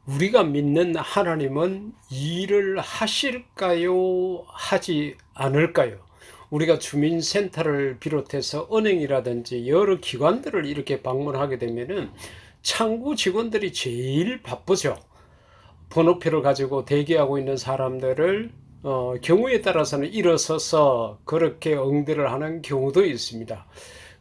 우리가 믿는 하나님은 일을 하실까요? 하지 않을까요? 우리가 주민센터를 비롯해서 은행이라든지 여러 기관들을 이렇게 방문하게 되면은 창구 직원들이 제일 바쁘죠. 번호표를 가지고 대기하고 있는 사람들을 경우에 따라서는 일어서서 그렇게 응대를 하는 경우도 있습니다.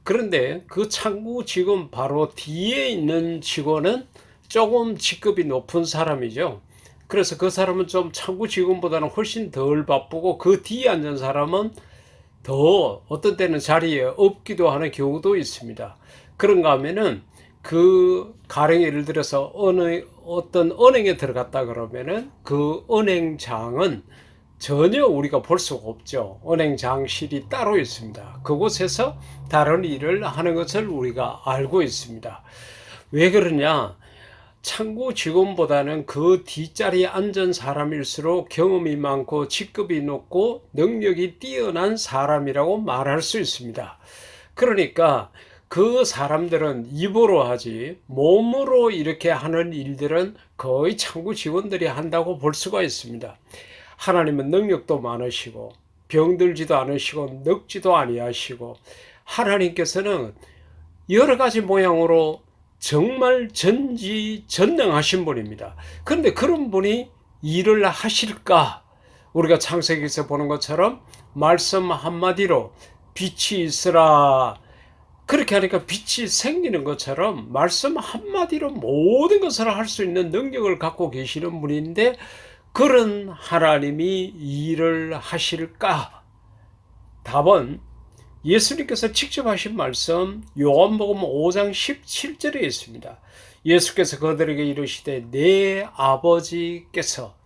그런데 그 창구 직원 바로 뒤에 있는 직원은 조금 직급이 높은 사람이죠. 그래서 그 사람은 좀 창구 직원보다는 훨씬 덜 바쁘고 그 뒤에 앉은 사람은 더 어떤 때는 자리에 없기도 하는 경우도 있습니다. 그런가 하면은 그 가령 예를 들어서 어떤 은행에 들어갔다 그러면은 그 은행장은 전혀 우리가 볼 수가 없죠. 은행장실이 따로 있습니다. 그곳에서 다른 일을 하는 것을 우리가 알고 있습니다. 왜 그러냐? 창구 직원보다는 그 뒷자리에 앉은 사람일수록 경험이 많고 직급이 높고 능력이 뛰어난 사람이라고 말할 수 있습니다. 그러니까 그 사람들은 입으로 하지 몸으로 이렇게 하는 일들은 거의 창구 직원들이 한다고 볼 수가 있습니다. 하나님은 능력도 많으시고 병들지도 않으시고 늙지도 아니하시고 하나님께서는 여러 가지 모양으로 정말 전지전능하신 분입니다. 그런데 그런 분이 일을 하실까? 우리가 창세기에서 보는 것처럼 말씀 한마디로 빛이 있으라. 그렇게 하니까 빛이 생기는 것처럼 말씀 한마디로 모든 것을 할 수 있는 능력을 갖고 계시는 분인데 그런 하나님이 일을 하실까? 답은 예수님께서 직접 하신 말씀 요한복음 5장 17절에 있습니다. 예수께서 그들에게 이르시되 내 아버지께서,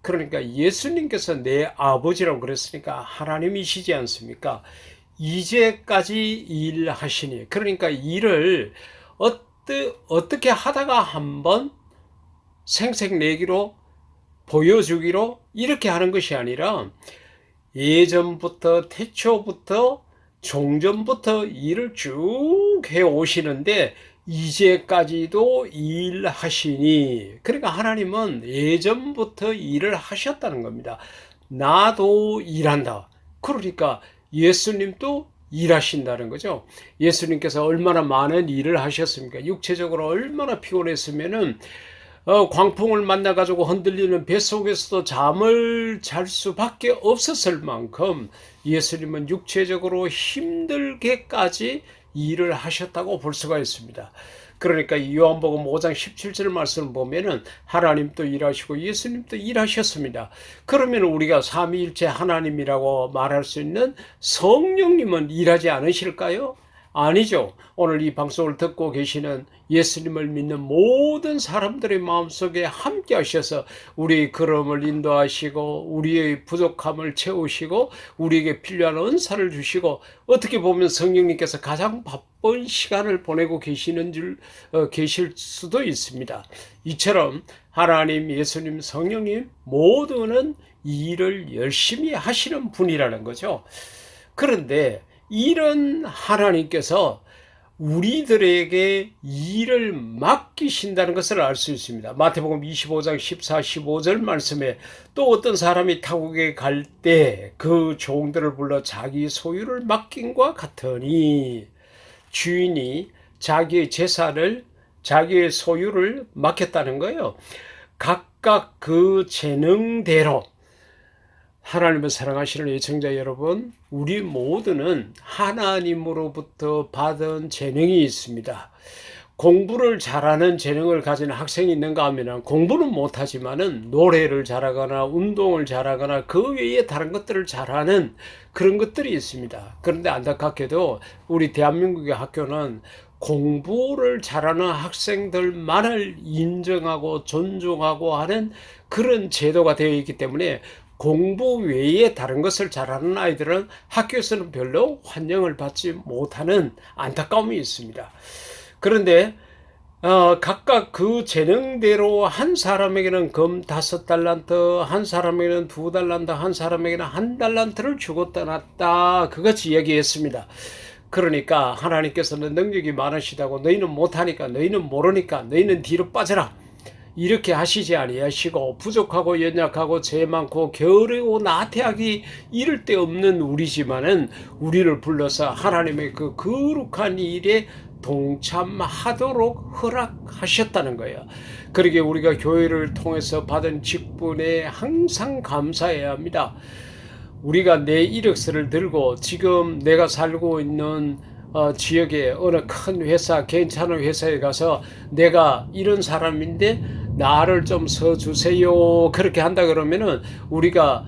그러니까 예수님께서 내 아버지라고 그랬으니까 하나님이시지 않습니까? 이제까지 일하시니, 그러니까 일을 어떻게 하다가 한번 생색내기로 보여주기로 이렇게 하는 것이 아니라 예전부터 태초부터 종전부터 일을 쭉 해 오시는데 이제까지도 일하시니, 그러니까 하나님은 예전부터 일을 하셨다는 겁니다. 나도 일한다. 그러니까 예수님도 일하신다는 거죠. 예수님께서 얼마나 많은 일을 하셨습니까? 육체적으로 얼마나 피곤했으면은 광풍을 만나가지고 흔들리는 뱃속에서도 잠을 잘 수밖에 없었을 만큼 예수님은 육체적으로 힘들게까지 일을 하셨다고 볼 수가 있습니다. 그러니까 요한복음 5장 17절 말씀을 보면은 하나님도 일하시고 예수님도 일하셨습니다. 그러면 우리가 삼위일체 하나님이라고 말할 수 있는 성령님은 일하지 않으실까요? 아니죠. 오늘 이 방송을 듣고 계시는 예수님을 믿는 모든 사람들의 마음속에 함께 하셔서 우리의 걸음을 인도하시고 우리의 부족함을 채우시고 우리에게 필요한 은사를 주시고, 어떻게 보면 성령님께서 가장 바쁜 시간을 보내고 계실 수도 있습니다. 이처럼 하나님, 예수님, 성령님 모두는 일을 열심히 하시는 분이라는 거죠. 그런데 이런 하나님께서 우리들에게 일을 맡기신다는 것을 알 수 있습니다. 마태복음 25장 14, 15절 말씀에 또 어떤 사람이 타국에 갈 때 그 종들을 불러 자기 소유를 맡긴과 같으니, 주인이 자기의 재산을, 자기의 소유를 맡겼다는 거예요. 각각 그 재능대로. 하나님을 사랑하시는 애청자 여러분, 우리 모두는 하나님으로부터 받은 재능이 있습니다. 공부를 잘하는 재능을 가진 학생이 있는가 하면 공부는 못하지만은 노래를 잘하거나 운동을 잘하거나 그 외에 다른 것들을 잘하는 그런 것들이 있습니다. 그런데 안타깝게도 우리 대한민국의 학교는 공부를 잘하는 학생들만을 인정하고 존중하고 하는 그런 제도가 되어 있기 때문에 공부 외에 다른 것을 잘하는 아이들은 학교에서는 별로 환영을 받지 못하는 안타까움이 있습니다. 그런데 각각 그 재능대로 한 사람에게는 금 5달란트, 한 사람에게는 2달란트, 한 사람에게는 1달란트를 주고 떠났다. 그것이 이야기했습니다. 그러니까 하나님께서는 능력이 많으시다고, 너희는 못하니까, 너희는 모르니까, 너희는 뒤로 빠져라, 이렇게 하시지 아니하시고 부족하고 연약하고 죄 많고 게으르고 나태하기 이를 데 없는 우리지만은 우리를 불러서 하나님의 그 거룩한 일에 동참하도록 허락하셨다는 거예요. 그러기에 우리가 교회를 통해서 받은 직분에 항상 감사해야 합니다. 우리가 내 이력서를 들고 지금 내가 살고 있는 지역에 어느 큰 회사, 괜찮은 회사에 가서 내가 이런 사람인데 나를 좀 써주세요. 그렇게 한다 그러면은 우리가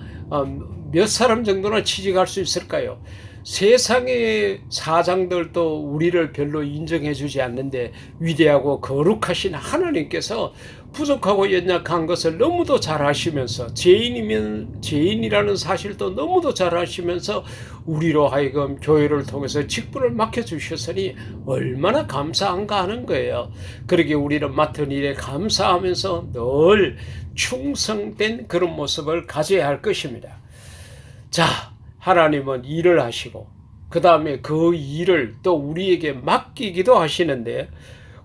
몇 사람 정도나 취직할 수 있을까요? 세상의 사장들도 우리를 별로 인정해 주지 않는데 위대하고 거룩하신 하나님께서 부족하고 연약한 것을 너무도 잘 아시면서 죄인이라는 사실도 너무도 잘 아시면서 우리로 하여금 교회를 통해서 직분을 맡겨주셨으니 얼마나 감사한가 하는 거예요. 그러기에 우리는 맡은 일에 감사하면서 늘 충성된 그런 모습을 가져야 할 것입니다. 자, 하나님은 일을 하시고 그 다음에 그 일을 또 우리에게 맡기기도 하시는데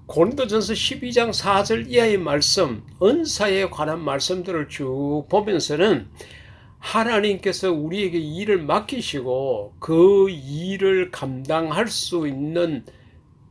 고린도전서 12장 4절 이하의 말씀, 은사에 관한 말씀들을 쭉 보면서는 하나님께서 우리에게 일을 맡기시고 그 일을 감당할 수 있는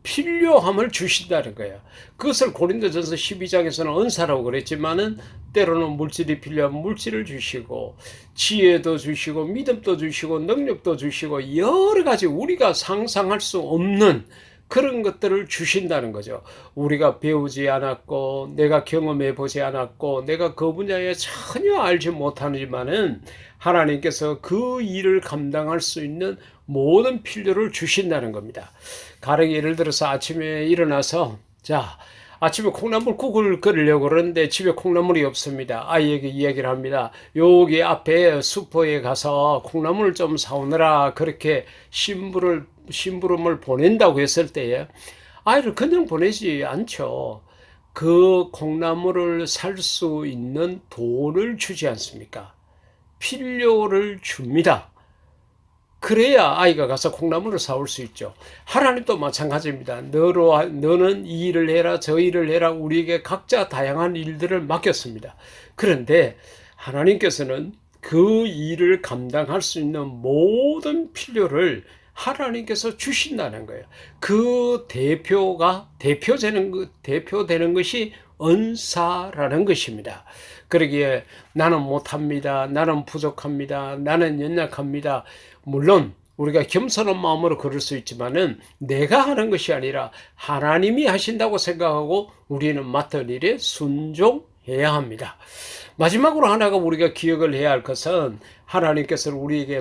필요함을 주신다는 거예요. 그것을 고린도전서 12장에서는 은사라고 그랬지만은 때로는 물질이 필요한 물질을 주시고 지혜도 주시고 믿음도 주시고 능력도 주시고 여러 가지 우리가 상상할 수 없는 그런 것들을 주신다는 거죠. 우리가 배우지 않았고 내가 경험해 보지 않았고 내가 그 분야에 전혀 알지 못하지만은 하나님께서 그 일을 감당할 수 있는 모든 필요를 주신다는 겁니다. 가령 예를 들어서 아침에 일어나서 아침에 콩나물국을 끓이려고 그러는데 집에 콩나물이 없습니다. 아이에게 이야기를 합니다. 여기 앞에 슈퍼에 가서 콩나물을 좀 사오느라 그렇게 심부름을 보낸다고 했을 때에 아이를 그냥 보내지 않죠. 그 콩나물을 살 수 있는 돈을 주지 않습니까? 필요를 줍니다. 그래야 아이가 가서 콩나물을 사올 수 있죠. 하나님도 마찬가지입니다. 너는 이 일을 해라 저 일을 해라 우리에게 각자 다양한 일들을 맡겼습니다. 그런데 하나님께서는 그 일을 감당할 수 있는 모든 필요를 하나님께서 주신다는 거예요. 그 대표되는 것이 은사라는 것입니다. 그러기에 나는 못합니다. 나는 부족합니다. 나는 연약합니다. 물론 우리가 겸손한 마음으로 그럴 수 있지만은 내가 하는 것이 아니라 하나님이 하신다고 생각하고 우리는 맡은 일에 순종해야 합니다. 마지막으로 하나가 우리가 기억을 해야 할 것은 하나님께서 우리에게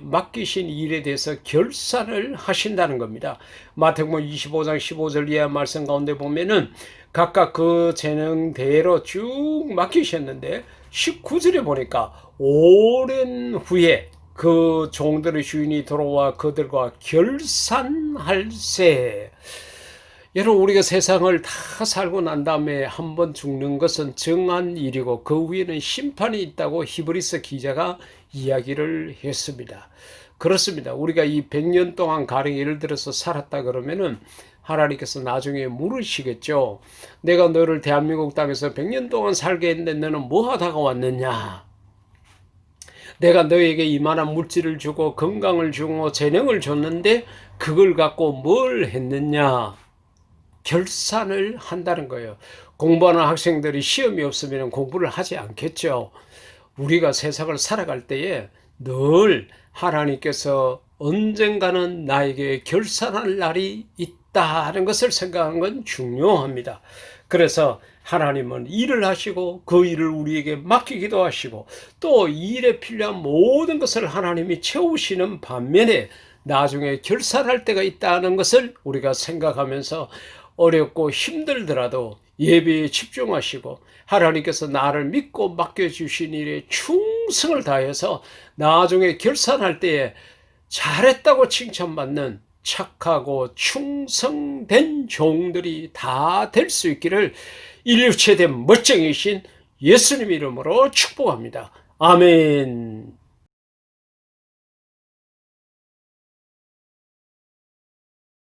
맡기신 일에 대해서 결산을 하신다는 겁니다. 마태복음 25장 15절 이하 말씀 가운데 보면은 각각 그 재능대로 쭉 맡기셨는데 19절에 보니까 오랜 후에 그 종들의 주인이 돌아와 그들과 결산할세. 여러분 우리가 세상을 다 살고 난 다음에 한 번 죽는 것은 정한 일이고 그 위에는 심판이 있다고 히브리서 기자가 이야기를 했습니다. 그렇습니다. 우리가 이 100년 동안 가령 예를 들어서 살았다 그러면은 하나님께서 나중에 물으시겠죠. 내가 너를 대한민국 땅에서 100년 동안 살게 했는데 너는 뭐 하다가 왔느냐. 내가 너에게 이만한 물질을 주고 건강을 주고 재능을 줬는데 그걸 갖고 뭘 했느냐. 결산을 한다는 거예요. 공부하는 학생들이 시험이 없으면 공부를 하지 않겠죠. 우리가 세상을 살아갈 때에 늘 하나님께서 언젠가는 나에게 결산할 날이 있다는 것을 생각하는 건 중요합니다. 그래서 하나님은 일을 하시고 그 일을 우리에게 맡기기도 하시고 또 이 일에 필요한 모든 것을 하나님이 채우시는 반면에 나중에 결산할 때가 있다는 것을 우리가 생각하면서 어렵고 힘들더라도 예배에 집중하시고 하나님께서 나를 믿고 맡겨주신 일에 충성을 다해서 나중에 결산할 때에 잘했다고 칭찬받는 착하고 충성된 종들이 다 될 수 있기를 인류 최대 멋쟁이신 예수님 이름으로 축복합니다. 아멘.